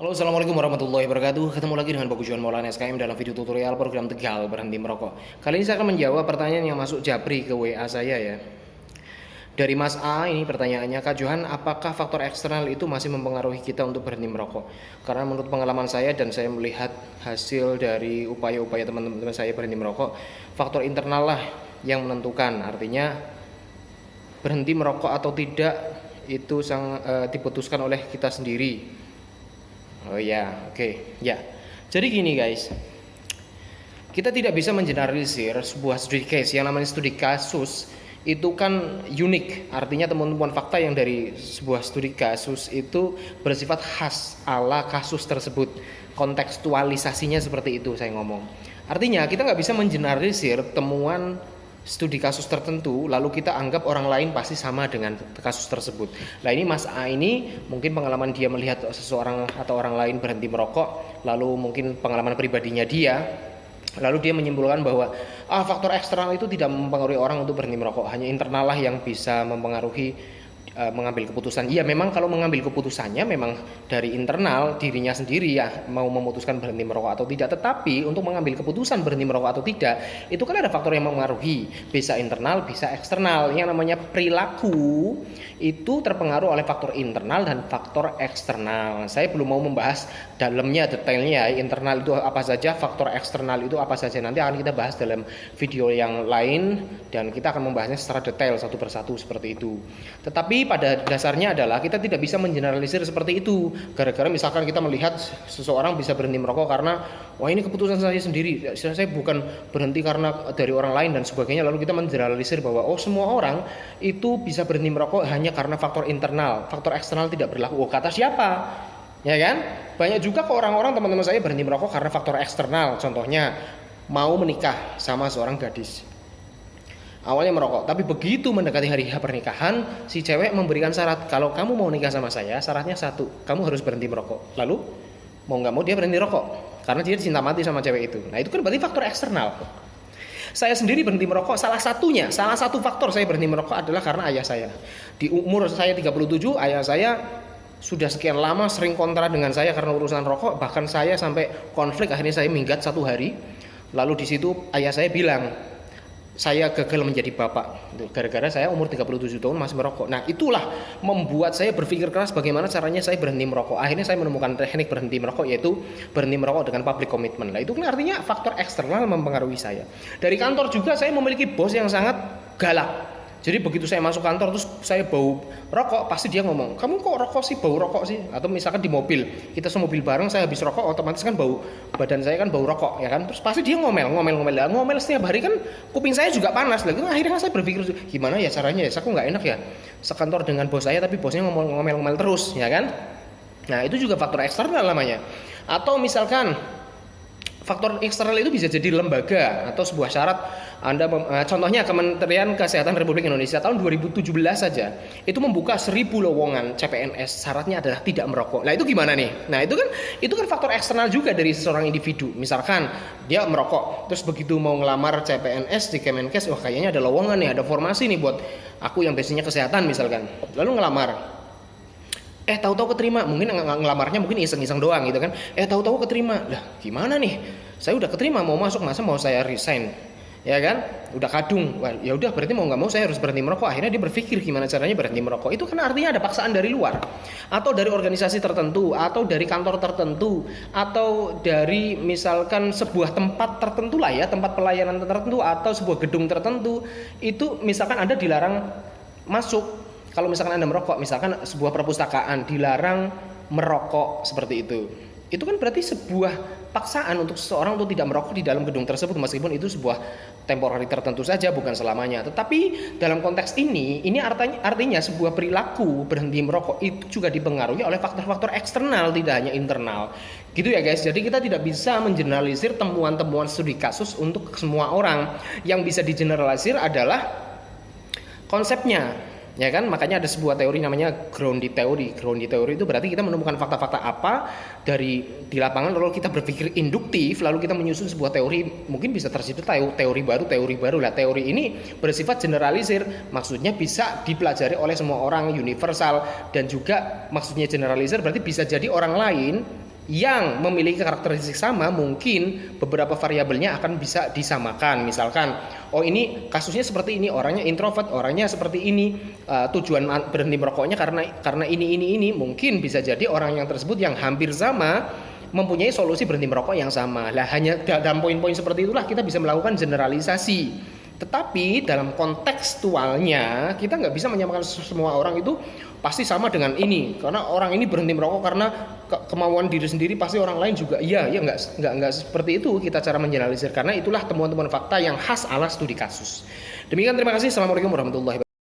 Halo, assalamualaikum warahmatullahi wabarakatuh. Ketemu lagi dengan Bagus Juan Maulana SKM dalam video tutorial program Tegal berhenti merokok. Kali ini saya akan menjawab pertanyaan yang masuk Japri ke WA saya ya. Dari Mas A ini pertanyaannya, Kak Johan, apakah faktor eksternal itu masih mempengaruhi kita untuk berhenti merokok? Karena menurut pengalaman saya dan saya melihat hasil dari upaya-upaya teman-teman saya berhenti merokok, faktor internal lah yang menentukan. Artinya berhenti merokok atau tidak itu diputuskan oleh kita sendiri. Oh ya, oke. Ya. Jadi gini guys, kita tidak bisa mengeneralisir sebuah studi case. Yang namanya studi kasus itu kan unik. Artinya temuan-temuan fakta yang dari sebuah studi kasus itu bersifat khas ala kasus tersebut. Kontekstualisasinya seperti itu saya ngomong. Artinya kita nggak bisa mengeneralisir temuan studi kasus tertentu lalu kita anggap orang lain pasti sama dengan kasus tersebut. Nah ini Mas A ini mungkin pengalaman dia melihat seseorang atau orang lain berhenti merokok, lalu mungkin pengalaman pribadinya dia, lalu dia menyimpulkan bahwa faktor eksternal itu tidak mempengaruhi orang untuk berhenti merokok, hanya internal lah yang bisa mempengaruhi mengambil keputusan. Iya, memang kalau mengambil keputusannya memang dari internal dirinya sendiri ya, mau memutuskan berhenti merokok atau tidak. Tetapi untuk mengambil keputusan berhenti merokok atau tidak, itu kan ada faktor yang mempengaruhi, bisa internal bisa eksternal. Yang namanya perilaku itu terpengaruh oleh faktor internal dan faktor eksternal. Saya belum mau membahas dalamnya, detailnya internal itu apa saja, faktor eksternal itu apa saja, nanti akan kita bahas dalam video yang lain dan kita akan membahasnya secara detail satu persatu seperti itu. Tetapi pada dasarnya adalah kita tidak bisa mengeneralisir seperti itu. Gara-gara misalkan kita melihat seseorang bisa berhenti merokok karena wah ini keputusan saya sendiri, saya bukan berhenti karena dari orang lain dan sebagainya, lalu kita mengeneralisir bahwa semua orang itu bisa berhenti merokok hanya karena faktor internal, faktor eksternal tidak berlaku. Kata siapa? Ya kan? Banyak juga kok orang-orang teman-teman saya berhenti merokok karena faktor eksternal. Contohnya mau menikah sama seorang gadis. Awalnya merokok, tapi begitu mendekati hari pernikahan, si cewek memberikan syarat, kalau kamu mau nikah sama saya, syaratnya satu, kamu harus berhenti merokok. Lalu mau nggak mau dia berhenti rokok, karena dia cinta mati sama cewek itu. Nah itu kan berarti faktor eksternal. Saya sendiri berhenti merokok, salah satu faktor saya berhenti merokok adalah karena ayah saya. Di umur saya 37, ayah saya sudah sekian lama sering kontra dengan saya karena urusan rokok, bahkan saya sampai konflik, akhirnya saya minggat satu hari. Lalu di situ ayah saya bilang, saya gagal menjadi bapak gara-gara saya umur 37 tahun masih merokok. Nah itulah membuat saya berpikir keras bagaimana caranya saya berhenti merokok. Akhirnya saya menemukan teknik berhenti merokok, yaitu berhenti merokok dengan public commitment. Nah itu kan artinya faktor eksternal mempengaruhi saya. Dari kantor juga saya memiliki bos yang sangat galak. Jadi begitu saya masuk kantor terus saya bau rokok, pasti dia ngomong, kamu kok rokok sih, bau rokok sih. Atau misalkan di mobil, kita semobil bareng, saya habis rokok, otomatis kan bau, badan saya kan bau rokok ya kan. Terus pasti dia ngomel setiap hari kan, kuping saya juga panas lagi. Akhirnya saya berpikir, gimana ya caranya ya, aku nggak enak ya sekantor dengan bos saya tapi bosnya ngomel terus ya kan. Nah itu juga faktor eksternal namanya. Atau misalkan faktor eksternal itu bisa jadi lembaga atau sebuah syarat. Contohnya Kementerian Kesehatan Republik Indonesia tahun 2017 saja itu membuka 1000 lowongan CPNS, syaratnya adalah tidak merokok. Nah itu gimana nih? Nah itu kan faktor eksternal juga dari seorang individu. Misalkan dia merokok, terus begitu mau ngelamar CPNS di Kemenkes, wah kayaknya ada lowongan nih, ada formasi nih buat aku yang biasanya kesehatan misalkan. Lalu ngelamar, tahu-tahu keterima, mungkin ngelamarnya mungkin iseng-iseng doang gitu kan. Tahu-tahu keterima. Lah, gimana nih? Saya udah keterima mau masuk, masa mau saya resign? Ya kan? Udah kadung. Wah, ya udah berarti mau nggak mau saya harus berhenti merokok. Akhirnya dia berpikir gimana caranya berhenti merokok. Itu kan artinya ada paksaan dari luar. Atau dari organisasi tertentu, atau dari kantor tertentu, atau dari misalkan sebuah tempat tertentu lah ya, tempat pelayanan tertentu atau sebuah gedung tertentu. Itu misalkan Anda dilarang masuk. Kalau misalkan Anda merokok, misalkan sebuah perpustakaan dilarang merokok seperti itu kan berarti sebuah paksaan untuk seseorang untuk tidak merokok di dalam gedung tersebut, meskipun itu sebuah temporary tertentu saja, bukan selamanya. Tetapi dalam konteks ini artinya sebuah perilaku berhenti merokok itu juga dipengaruhi oleh faktor-faktor eksternal, tidak hanya internal. Gitu ya guys, jadi kita tidak bisa mengeneralisir temuan-temuan studi kasus untuk semua orang. Yang bisa digeneralisir adalah konsepnya. Ya kan, makanya ada sebuah teori namanya grounded theory. Grounded theory itu berarti kita menemukan fakta-fakta apa di lapangan, lalu kita berpikir induktif, lalu kita menyusun sebuah teori. Mungkin bisa tercipta teori baru lah. Teori ini bersifat generalisir, maksudnya bisa dipelajari oleh semua orang, universal, dan juga maksudnya generalisir berarti bisa jadi orang lain yang memiliki karakteristik sama, mungkin beberapa variabelnya akan bisa disamakan. Misalkan, oh ini kasusnya seperti ini, orangnya introvert, orangnya seperti ini, tujuan berhenti merokoknya karena ini, mungkin bisa jadi orang yang tersebut yang hampir sama mempunyai solusi berhenti merokok yang sama. Lah hanya dalam poin-poin seperti itulah kita bisa melakukan generalisasi. Tetapi dalam kontekstualnya kita nggak bisa menyamakan semua orang itu pasti sama dengan ini, karena orang ini berhenti merokok karena kemauan diri sendiri, pasti orang lain juga iya, ya nggak seperti itu kita cara mengeneralisir, karena itulah temuan-temuan fakta yang khas ala studi kasus. Demikian, terima kasih. Assalamualaikum warahmatullahi wabarakatuh.